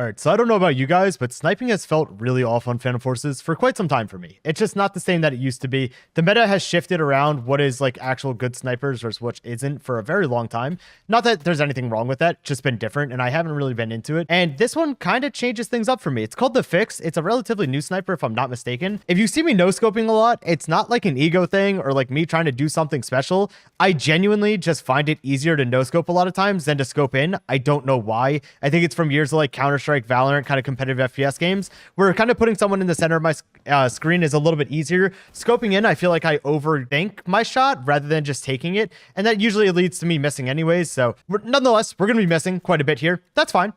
All right, so I don't know about you guys, but sniping has felt really off on Phantom Forces for quite some time for me. It's just not the same that it used to be. The meta has shifted around what is like actual good snipers versus what isn't for a very long time. Not that there's anything wrong with that, just been different, and I haven't really been into it. And this one kind of changes things up for me. It's called The Fix. It's a relatively new sniper, if I'm not mistaken. If you see me no-scoping a lot, it's not like an ego thing or like me trying to do something special. I genuinely just find it easier to no-scope a lot of times than to scope in. I don't know why. I think it's from years of like Counter-Strike, Valorant, kind of competitive FPS games, where kind of putting someone in the center of my screen is a little bit easier. Scoping in, I feel like I overthink my shot rather than just taking it, and that usually leads to me missing anyways. So nonetheless, we're going to be missing quite a bit here. That's fine.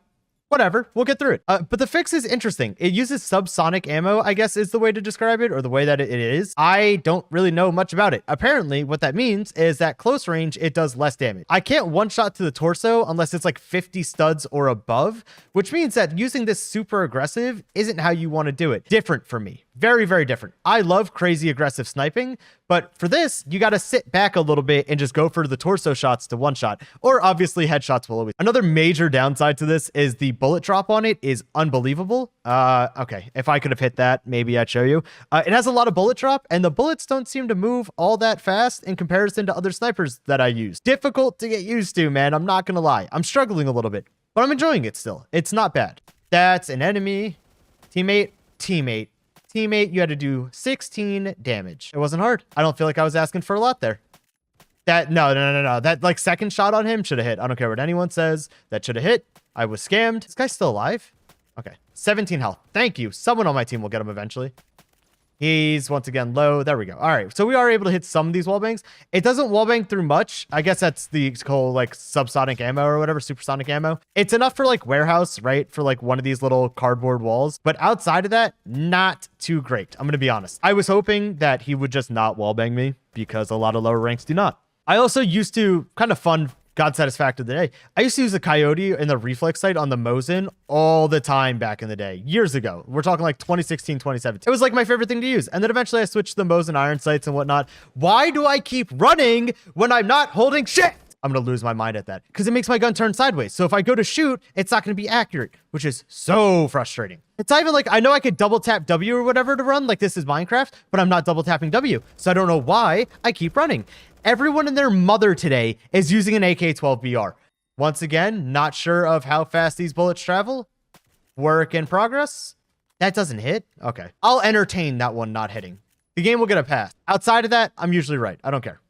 Whatever, we'll get through it. But the fix is interesting. It uses subsonic ammo, I guess is the way to describe it, or the way that it is. I don't really know much about it. Apparently, what that means is that close range, it does less damage. I can't one shot to the torso unless it's like 50 studs or above, which means that using this super aggressive isn't how you want to do it. Different for me. Very, very different. I love crazy aggressive sniping, but for this, you got to sit back a little bit and just go for the torso shots to one shot, or obviously headshots will always. Another major downside to this is the bullet drop on it is unbelievable. Okay, if I could have hit that, maybe I'd show you. It has a lot of bullet drop, and the bullets don't seem to move all that fast in comparison to other snipers that I use. Difficult to get used to, man. I'm not gonna lie. I'm struggling a little bit, but I'm enjoying it still. It's not bad. That's an enemy. Teammate. Teammate, you had to do 16 damage. It wasn't hard. I don't feel like I was asking for a lot there. No. That like second shot on him should have hit. I don't care what anyone says. That should have hit. I was scammed. This guy's still alive? Okay. 17 health. Thank you. Someone on my team will get him eventually. He's once again low. There we go. All right. So we are able to hit some of these wallbangs. It doesn't wallbang through much. I guess that's the whole like subsonic ammo or whatever, supersonic ammo. It's enough for like warehouse, right? For like one of these little cardboard walls. But outside of that, not too great. I'm going to be honest. I was hoping that he would just not wallbang me because a lot of lower ranks do not. I also used to kind of fun Godstatus fact of the day. I used to use the Coyote and the reflex sight on the Mosin all the time back in the day, years ago. We're talking like 2016, 2017. It was like my favorite thing to use. And then eventually I switched to the Mosin iron sights and whatnot. Why do I keep running when I'm not holding shit? I'm going to lose my mind at that because it makes my gun turn sideways. So if I go to shoot, it's not going to be accurate, which is so frustrating. It's not even like I know I could double tap W or whatever to run like this is Minecraft, but I'm not double tapping W. So I don't know why I keep running. Everyone and their mother today is using an AK-12BR. Once again, not sure of how fast these bullets travel. Work in progress. That doesn't hit. Okay. I'll entertain that one not hitting. The game will get a pass. Outside of that, I'm usually right. I don't care.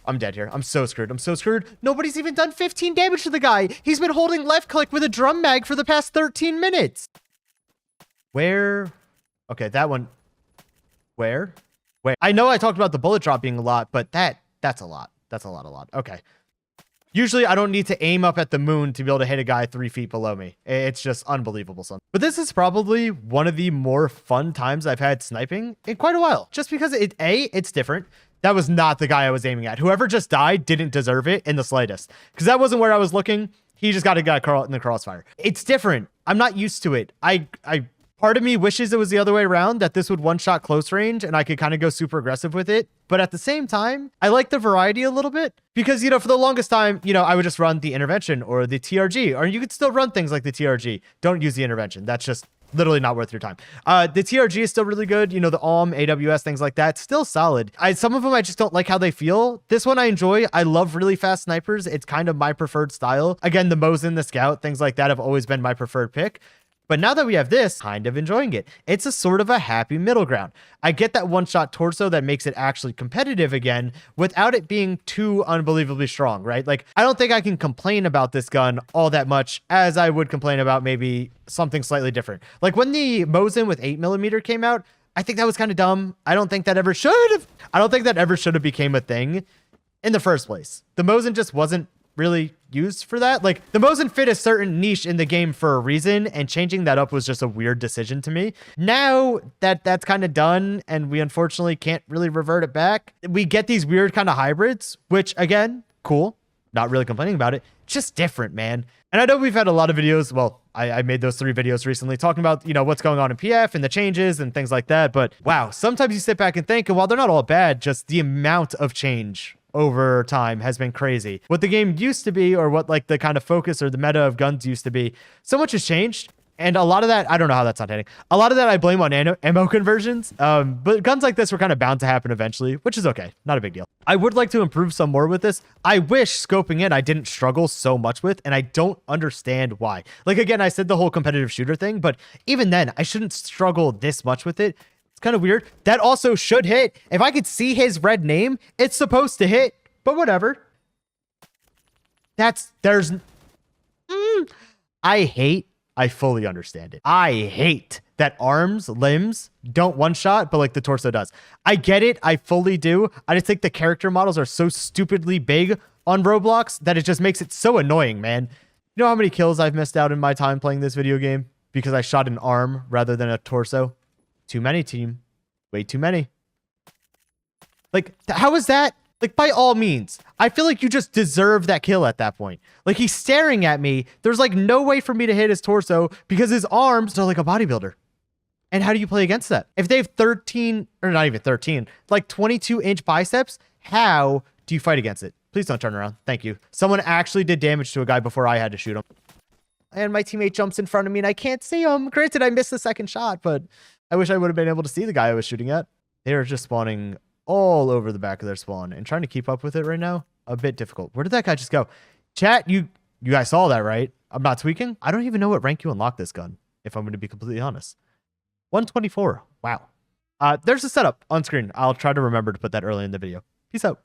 I'm dead here. I'm so screwed. I'm so screwed. Nobody's even done 15 damage to the guy. He's been holding left click with a drum mag for the past 13 minutes. Where? Okay, that one. Where? Wait, I know I talked about the bullet drop being a lot, but that's a lot. That's a lot. Okay. Usually I don't need to aim up at the moon to be able to hit a guy 3 feet below me. It's just unbelievable. Son. But this is probably one of the more fun times I've had sniping in quite a while. Just because it's different. That was not the guy I was aiming at. Whoever just died didn't deserve it in the slightest. Because that wasn't where I was looking. He just got a guy caught in the crossfire. It's different. I'm not used to it. Part of me wishes it was the other way around, that this would one-shot close range and I could kind of go super aggressive with it. But at the same time, I like the variety a little bit because, for the longest time, I would just run the intervention or the TRG, or you could still run things like the TRG. Don't use the intervention. That's just literally not worth your time. The TRG is still really good. The AWM, AWS, things like that, still solid. Some of them, I just don't like how they feel. This one I enjoy. I love really fast snipers. It's kind of my preferred style. Again, the Mosin, the Scout, things like that have always been my preferred pick. But now that we have this, kind of enjoying it. It's a sort of a happy middle ground. I get that one-shot torso that makes it actually competitive again without it being too unbelievably strong, right? Like, I don't think I can complain about this gun all that much as I would complain about maybe something slightly different. Like when the Mosin with 8mm came out, I think that was kind of dumb. I don't think that ever should have became a thing in the first place. The Mosin just wasn't really used for that. Like the Mosin fit a certain niche in the game for a reason, and changing that up was just a weird decision to me. Now that that's kind of done and we unfortunately can't really revert it back, we get these weird kind of hybrids, which again, cool, not really complaining about it, just different, man. And I know we've had a lot of videos, well, I made those 3 videos recently talking about, what's going on in PF and the changes and things like that. But wow, sometimes you sit back and think, and while they're not all bad, just the amount of change over time has been crazy. What the game used to be, or what like the kind of focus or the meta of guns used to be, so much has changed. And a lot of that, I don't know how that's not hitting. A lot of that I blame on ammo conversions. But guns like this were kind of bound to happen eventually, which is okay. Not a big deal. I would like to improve some more with this. I wish scoping in I didn't struggle so much with, and I don't understand why. Like, again, I said the whole competitive shooter thing, but even then, I shouldn't struggle this much with it. It's kind of weird. That also should hit. If I could see his red name, it's supposed to hit, but whatever. I fully understand it. I hate that arms, limbs don't one-shot, but like the torso does. I get it. I fully do. I just think the character models are so stupidly big on Roblox that it just makes it so annoying, man. You know how many kills I've missed out in my time playing this video game because I shot an arm rather than a torso? Too many, team. Way too many. Like, how is that? Like, by all means, I feel like you just deserve that kill at that point. Like, he's staring at me. There's, like, no way for me to hit his torso because his arms are like a bodybuilder. And how do you play against that? If they have 13, or not even 13, like 22-inch biceps, how do you fight against it? Please don't turn around. Thank you. Someone actually did damage to a guy before I had to shoot him. And my teammate jumps in front of me and I can't see him. Granted, I missed the second shot, but I wish I would have been able to see the guy I was shooting at. They are just spawning all over the back of their spawn, and trying to keep up with it right now, a bit difficult. Where did that guy just go? Chat, you guys saw that, right? I'm not tweaking. I don't even know what rank you unlock this gun, if I'm going to be completely honest. 124. Wow. There's a setup on screen. I'll try to remember to put that early in the video. Peace out.